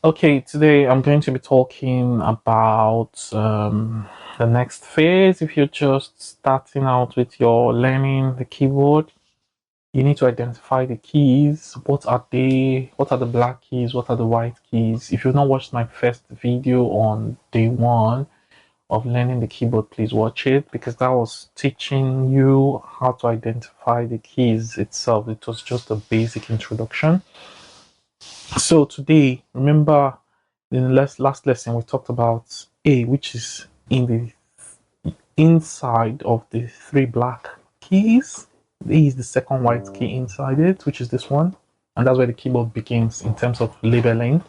Okay, today I'm going to be talking about the next phase. If you're just starting out with your learning the keyboard, you need to identify the keys. What are they? What are the black keys? What are the white keys? If you've not watched my first video on day one of learning the keyboard, please watch it because that was teaching you how to identify the keys itself. It was just a basic introduction. So today, remember in the last lesson we talked about A, which is in the inside of the three black keys. A is the second white key inside it, which is this one, and that's where the keyboard begins in terms of labeling.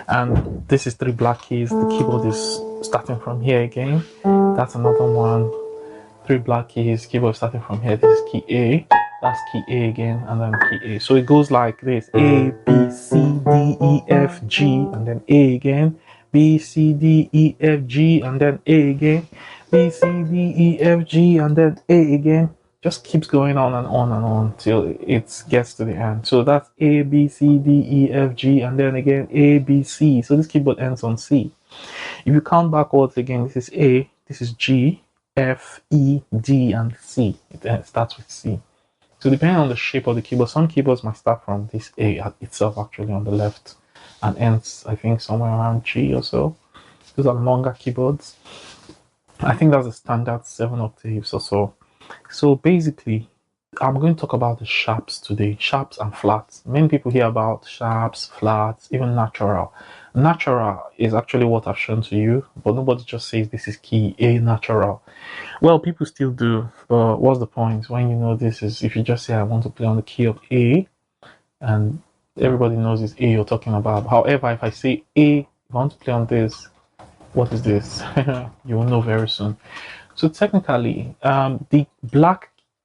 And this is three black keys. The keyboard is starting from here again. That's another one. Three black keys, keyboard starting from here. This is key A, that's key A again, and then key A. So it goes like this: A, B, C, D, E, F, G, and then A again. B, C, D, E, F, G, and then A again. B, C, D, E, F, G, and then A again. Just keeps going on and on and on till it gets to the end. So that's A, B, C, D, E, F, G, and then again A, B, C. So this keyboard ends on C. If you count backwards again, this is A, this is G, F, E, D, and C. It starts with C. So depending on the shape of the keyboard, some keyboards might start from this A itself actually on the left and ends, I think, somewhere around G or so. Those are longer keyboards. I think that's a standard 7 octaves or so. So basically, I'm going to talk about the sharps today, sharps and flats. Many people hear about sharps, flats, even natural. Natural is actually what I've shown to you, but nobody just says this is key A natural. Well, people still do, but what's the point when you know this is, if you just say I want to play on the key of A, and everybody knows it's A you're talking about. However, if I say A, if I want to play on this, what is this? You will know very soon. So technically, the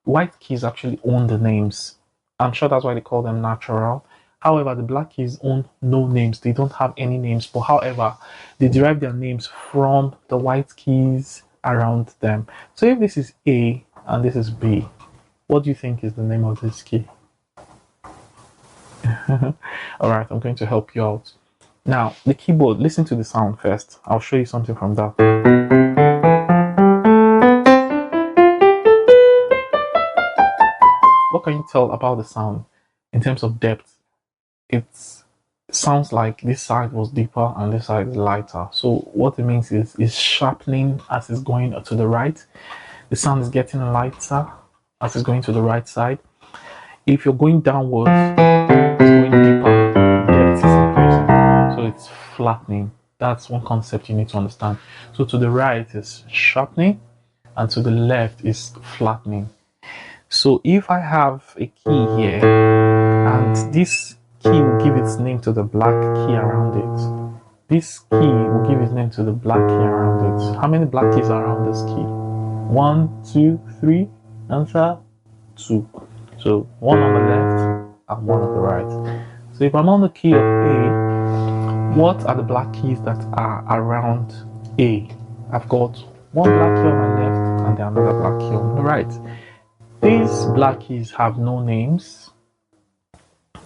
white keys actually own the names. I'm sure that's why they call them natural. However, the black keys own no names. They don't have any names, but however, they derive their names from the white keys around them. So if this is A and this is B, what do you think is the name of this key? All right, I'm going to help you out. Now, the keyboard, listen to the sound first. I'll show you something from that. What can you tell about the sound in terms of depth? It sounds like this side was deeper and this side is lighter. So what it means is it's sharpening as it's going to the right. The sound is getting lighter as it's going to the right side. If you're going downwards, it's going deeper. Depth is increasing. So it's flattening. That's one concept you need to understand. So to the right is sharpening and to the left is flattening. So if I have a key here and this key will give its name to the black key around it, this key will give its name to the black key around it. How many black keys are around this key? 1, 2, 3. Answer 2. So one on the left and one on the right. So if I'm on the key of A, what are the black keys that are around A? I've got one black key on my left and then another black key on the right. These black keys have no names,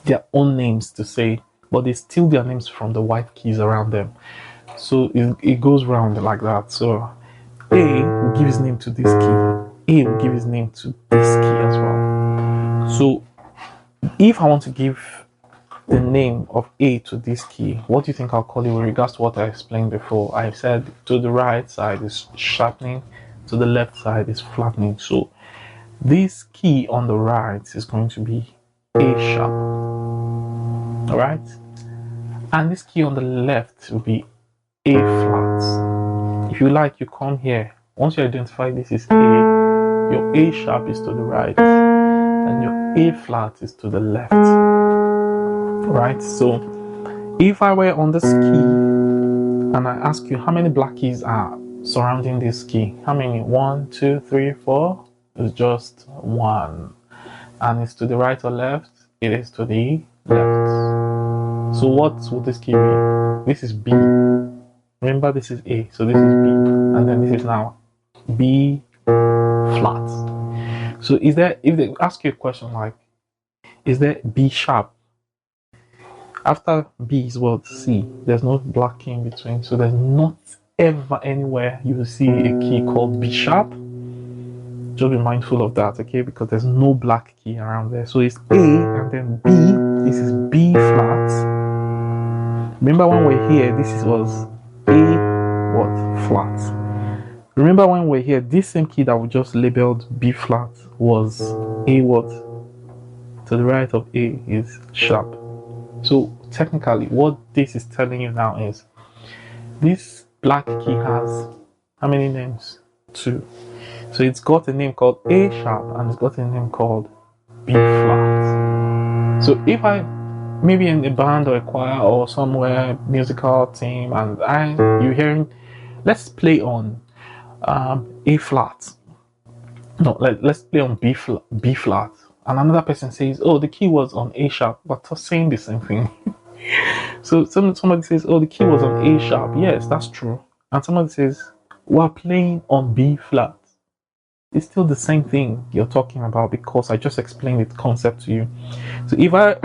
their own names to say, but they steal their names from the white keys around them. So it goes round like that. So A will give his name to this key, A will give his name to this key as well. So if I want to give the name of A to this key, what do you think I'll call it with regards to what I explained before? I said to the right side is sharpening, to the left side is flattening. So this key on the right is going to be A sharp, all right? And this key on the left will be A flat. If you like, you come here. Once you identify this is A, your A sharp is to the right, and your A flat is to the left, all right? So if I were on this key and I ask you how many black keys are surrounding this key, how many? 1, 2, 3, 4? It's just 1. And it's to the right or left? It is to the left. So what would this key be? This is B. Remember, this is A, so this is B, and then this is now B flat. So is there, if they ask you a question like, is there B sharp? After B is what? C. There's no black key in between. So there's not ever anywhere you will see a key called B sharp. Just be mindful of that, okay? Because there's no black key around there. So it's A and then B. This is B flat. Remember when we're here, this was A what? Flat. Remember when we're here, this same key that we just labeled B flat was A what? To the right of A is sharp. So technically what this is telling you now is this black key has how many names? 2. So it's got a name called A sharp and it's got a name called B flat. So if I maybe in a band or a choir or somewhere musical team and you're hearing, let's play on A flat. No, let's play on B flat. And another person says, oh, the key was on A sharp, but saying the same thing. So somebody says, oh, the key was on A sharp. Yes, that's true. And somebody says, we're playing on B flat. It's still the same thing you're talking about because I just explained the concept to you. So if I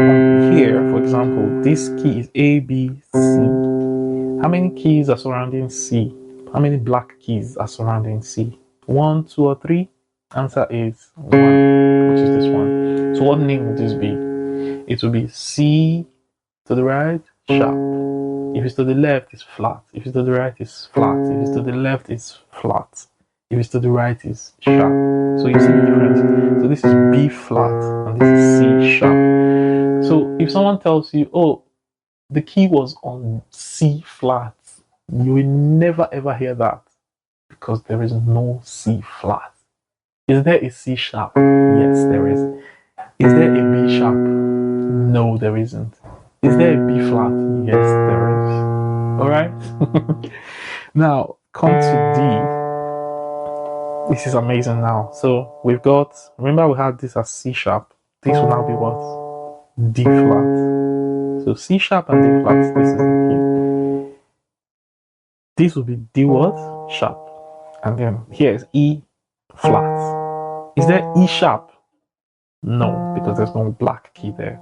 here, for example, this key is A, B, C. How many keys are surrounding C? How many black keys are surrounding C? 1, 2, or 3? Answer is 1, which is this one. So what name would this be? It will be C to the right, sharp. If it's to the left, it's flat. If it's to the right, it's flat. If it's to the left, it's flat. If it's to the right, it's sharp. So you see the difference. So this is B flat and this is C sharp. So if someone tells you, oh, the key was on C flat, you will never ever hear that because there is no C flat. Is there a C sharp? Yes, there is. Is there a B sharp? No, there isn't. Is there a B flat? Yes, there is. Alright? Now, come to D. This is amazing now. So we've got, remember we had this as C sharp. This will now be what? D flat. So C sharp and D flat, this is the key. This will be D what? Sharp. And then here is E flat. Is there E sharp? No, because there's no black key there.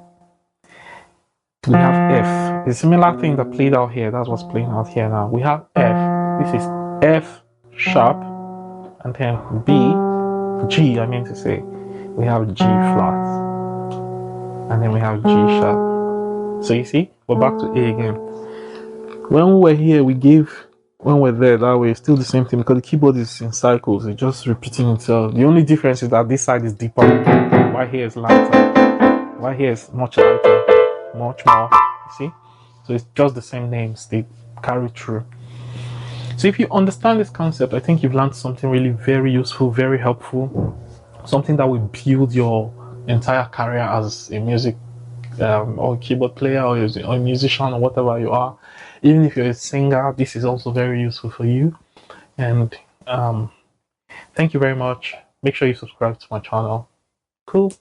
We have F. The similar thing that played out here, that's what's playing out here now. We have F. This is F sharp. And then G, I mean to say. We have G flat. And then we have G sharp. So you see, we're back to A again. When we were here, when we're there, that way, it's still the same thing because the keyboard is in cycles. It's just repeating itself. The only difference is that this side is deeper. Why here is lighter. Why here is much lighter. Much more, you see? So it's just the same names. They carry through. So if you understand this concept, I think you've learned something really very useful, very helpful. Something that will build your entire career as a music or keyboard player or a musician or whatever you are. Even if you're a singer, this is also very useful for you. And thank you very much. Make sure you subscribe to my channel. Cool.